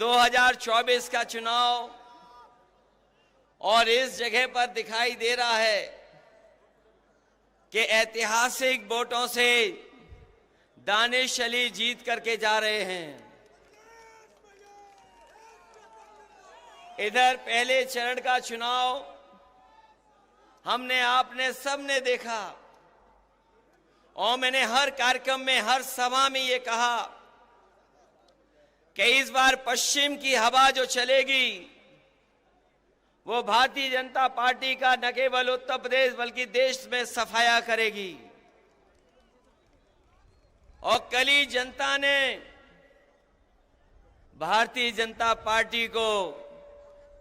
2024 का चुनाव और इस जगह पर दिखाई दे रहा है कि ऐतिहासिक वोटों से दानिश अली जीत करके जा रहे हैं। इधर पहले चरण का चुनाव हमने आपने सबने देखा और मैंने हर कार्यक्रम में हर सभा में ये कहा कि इस बार पश्चिम की हवा जो चलेगी वो भारतीय जनता पार्टी का न केवल उत्तर प्रदेश बल्कि देश में सफाया करेगी। और कल ही जनता ने भारतीय जनता पार्टी को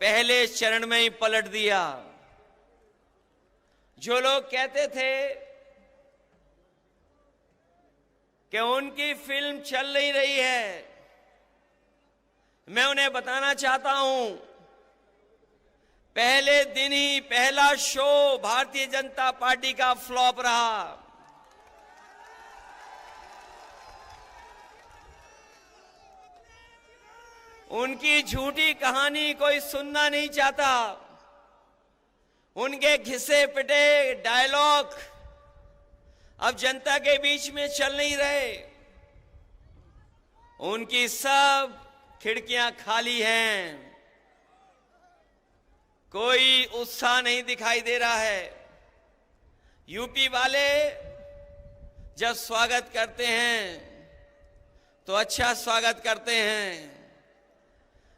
पहले चरण में ही पलट दिया। जो लोग कहते थे कि उनकी फिल्म चल नहीं रही है, मैं उन्हें बताना चाहता हूं, पहले दिन ही पहला शो भारतीय जनता पार्टी का फ्लॉप रहा। उनकी झूठी कहानी कोई सुनना नहीं चाहता। उनके घिसे पिटे डायलॉग अब जनता के बीच में चल नहीं रहे। उनकी सब खिड़कियां खाली हैं, कोई उत्साह नहीं दिखाई दे रहा है। यूपी वाले जब स्वागत करते हैं तो अच्छा स्वागत करते हैं,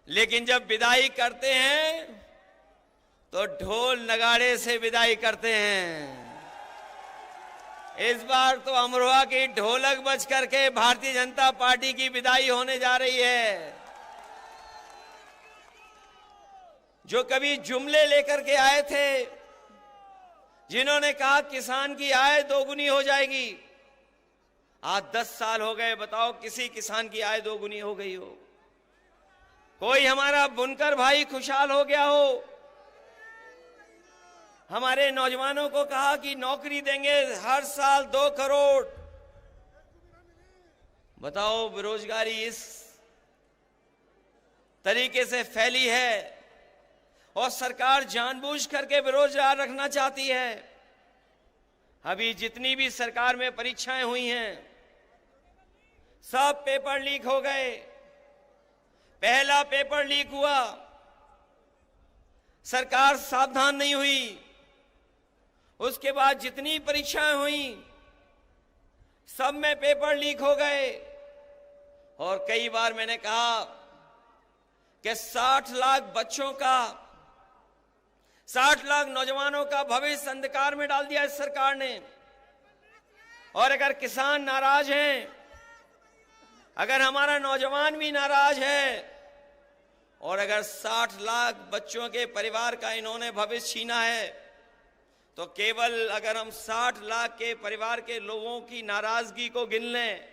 लेकिन जब विदाई करते हैं तो ढोल नगाड़े से विदाई करते हैं। इस बार तो अमरोहा की ढोलक बज करके भारतीय जनता पार्टी की विदाई होने जा रही है। जो कभी जुमले लेकर के आए थे, जिन्होंने कहा किसान की आय दोगुनी हो जाएगी, आज 10 साल हो गए, बताओ किसी किसान की आय दोगुनी हो गई हो? कोई हमारा बुनकर भाई खुशहाल हो गया हो? हमारे नौजवानों को कहा कि नौकरी देंगे हर साल 2 करोड़। बताओ बेरोजगारी इस तरीके से फैली है और सरकार जानबूझ करके बेरोजगार रखना चाहती है। अभी जितनी भी सरकार में परीक्षाएं हुई हैं, सब पेपर लीक हो गए। पहला पेपर लीक हुआ, सरकार सावधान नहीं हुई। उसके बाद जितनी परीक्षाएं हुई सब में पेपर लीक हो गए। और कई बार मैंने कहा कि 60 लाख बच्चों का, 60 लाख नौजवानों का भविष्य अंधकार में डाल दिया इस सरकार ने। और अगर किसान नाराज हैं, अगर हमारा नौजवान भी नाराज है, और अगर 60 लाख बच्चों के परिवार का इन्होंने भविष्य छीना है, तो केवल अगर हम 60 लाख के परिवार के लोगों की नाराजगी को गिन लें,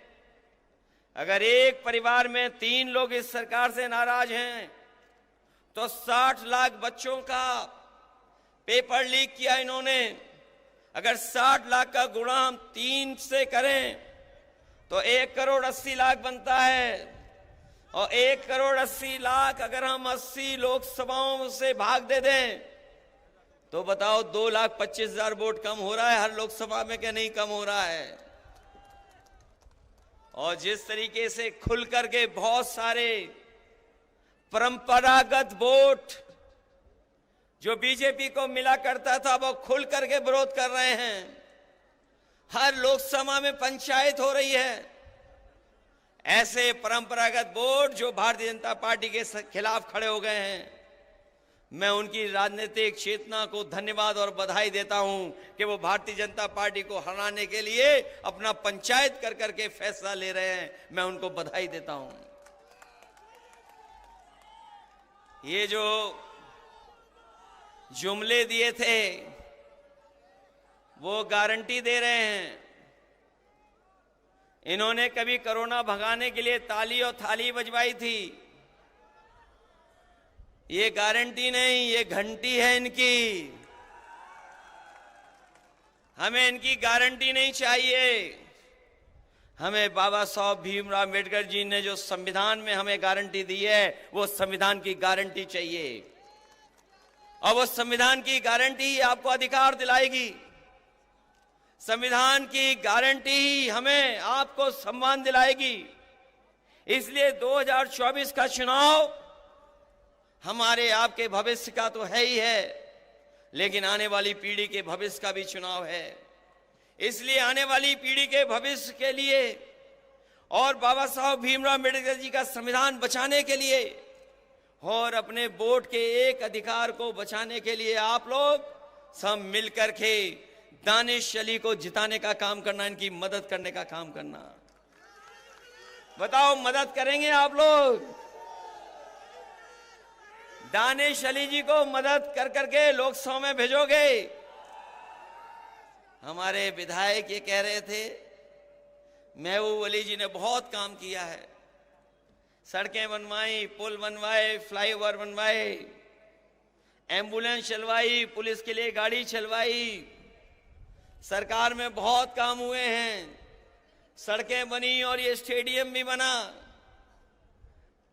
अगर एक परिवार में 3 लोग इस सरकार से नाराज हैं, तो 60 लाख बच्चों का पेपर लीक किया इन्होंने। अगर 60 लाख का गुणा हम 3 से करें तो 1 करोड़ 80 लाख बनता है। और 1 करोड़ 80 लाख अगर हम 80 लोकसभाओं से भाग दे दें तो बताओ 2,25,000 वोट कम हो रहा है हर लोकसभा में, क्या नहीं कम हो रहा है? और जिस तरीके से खुल करके बहुत सारे परंपरागत वोट जो बीजेपी को मिला करता था, वो खुल करके विरोध कर रहे हैं। हर लोकसभा में पंचायत हो रही है। ऐसे परंपरागत वोट जो भारतीय जनता पार्टी के खिलाफ खड़े हो गए हैं, मैं उनकी राजनीतिक चेतना को धन्यवाद और बधाई देता हूं कि वो भारतीय जनता पार्टी को हराने के लिए अपना पंचायत कर करके फैसला ले रहे हैं। मैं उनको बधाई देता हूं। ये जो जुमले दिए थे वो गारंटी दे रहे हैं। इन्होंने कभी कोरोना भगाने के लिए ताली और थाली बजवाई थी, ये गारंटी नहीं, ये घंटी है इनकी। हमें इनकी गारंटी नहीं चाहिए, हमें बाबा साहब भीमराव अम्बेडकर जी ने जो संविधान में हमें गारंटी दी है, वो संविधान की गारंटी चाहिए। और वो संविधान की गारंटी ही आपको अधिकार दिलाएगी। संविधान की गारंटी ही हमें आपको सम्मान दिलाएगी। इसलिए 2024 का चुनाव हमारे आपके भविष्य का तो है ही है, लेकिन आने वाली पीढ़ी के भविष्य का भी चुनाव है। इसलिए आने वाली पीढ़ी के भविष्य के लिए और बाबा साहब भीमराव अम्बेडकर जी का संविधान बचाने के लिए और अपने वोट के एक अधिकार को बचाने के लिए आप लोग सब मिलकर के दानिश अली को जिताने का काम करना, इनकी मदद करने का काम करना। बताओ, मदद करेंगे आप लोग? दानिश अली जी को मदद कर करके लोकसभा में भेजोगे? हमारे विधायक ये कह रहे थे, महबूब अली जी ने बहुत काम किया है, सड़कें बनवाई, पुल बनवाए, फ्लाईओवर बनवाए, एम्बुलेंस चलवाई, पुलिस के लिए गाड़ी चलवाई, सरकार में बहुत काम हुए हैं, सड़कें बनी और ये स्टेडियम भी बना।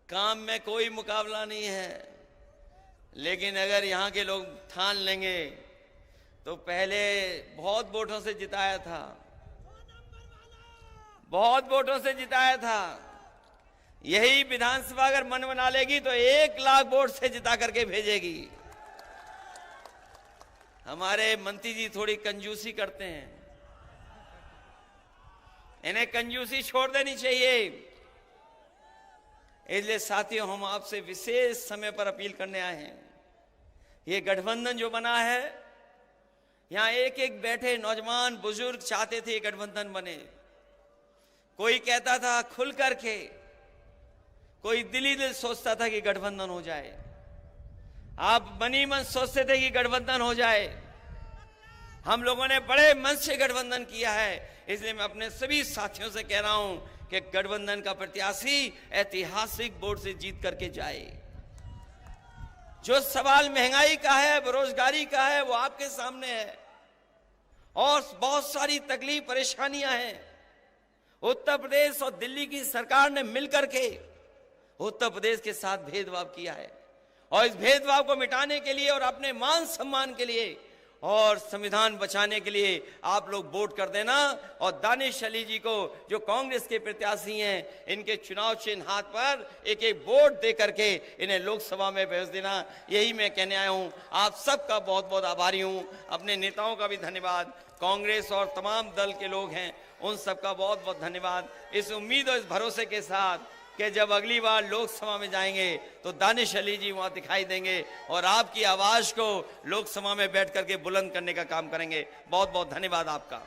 काम में कोई मुकाबला नहीं है। लेकिन अगर यहाँ के लोग ठान लेंगे तो पहले बहुत वोटों से जिताया था, बहुत वोटों से जिताया था। यही विधानसभा अगर मन बना लेगी तो 1 लाख वोट से जिता करके भेजेगी। हमारे मंत्री जी थोड़ी कंजूसी करते हैं, इन्हें कंजूसी छोड़ देनी चाहिए। इसलिए साथियों, हम आपसे विशेष समय पर अपील करने आए हैं। ये गठबंधन जो बना है, यहां एक एक बैठे नौजवान बुजुर्ग चाहते थे ये गठबंधन बने। कोई कहता था खुल करके, कोई दिली दिल सोचता था कि गठबंधन हो जाए। आप मनी मन सोचते थे कि गठबंधन हो जाए। हम लोगों ने बड़े मन से गठबंधन किया है। इसलिए मैं अपने सभी साथियों से कह रहा हूं कि गठबंधन का प्रत्याशी ऐतिहासिक वोट से जीत करके जाए। जो सवाल महंगाई का है, बेरोजगारी का है, वो आपके सामने है और बहुत सारी तकलीफ परेशानियां हैं। उत्तर प्रदेश और दिल्ली की सरकार ने मिलकर के उत्तर प्रदेश के साथ भेदभाव किया है और इस भेदभाव को मिटाने के लिए और अपने मान सम्मान के लिए और संविधान बचाने के लिए आप लोग वोट कर देना। और दानिश अली जी को, जो कांग्रेस के प्रत्याशी हैं, इनके चुनाव चिन्ह हाथ पर एक एक वोट दे करके इन्हें लोकसभा में भेज देना। यही मैं कहने आया हूं। आप सबका बहुत बहुत आभारी हूं। अपने नेताओं का भी धन्यवाद, कांग्रेस और तमाम दल के लोग हैं उन सबका बहुत बहुत धन्यवाद। इस उम्मीद और इस भरोसे के साथ कि जब अगली बार लोकसभा में जाएंगे तो दानिश अली जी वहां दिखाई देंगे और आपकी आवाज को लोकसभा में बैठ करके बुलंद करने का काम करेंगे। बहुत बहुत धन्यवाद आपका।